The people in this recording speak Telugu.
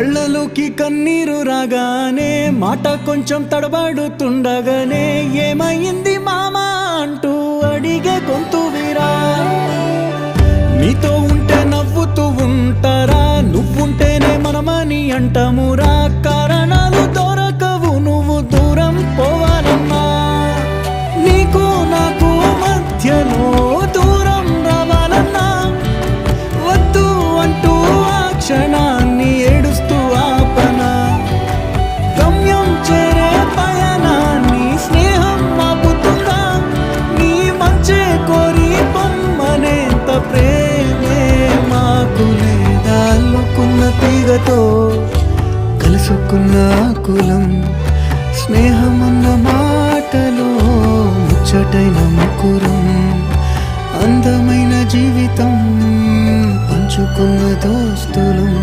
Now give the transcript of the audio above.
కళ్ళలోకి కన్నీరు రాగానే మాట కొంచెం తడబడుతుండగానే ఏమైంది మామా అంటూ అడిగే గొంతు వీరా. నీతో ఉంటే నవ్వుతూ ఉంటారా, నువ్వుంటేనే మనమని అంటామురా. కారణాలు దొరకవు నువ్వు దూరం పోవాలన్నా, నీకు నాకు మధ్యలో దూరం రావాలన్నా. వద్దు అంటూ ఆ క్షణాన్ని ఏడుస్తూ ఆపనా. గమ్యం చేరే పయనాన్ని స్నేహం ఆపుతుందా. నీ మంచే కోరి పొమ్మనేంత ప్రేమే మాకు లేదా. అల్లుకున్న తీగతో కలుసుకున్న కులం, స్నేహమన్న మాటలో ముచ్చటైన ముకురం. అందమైన జీవితం పంచుకున్న దోస్తులం.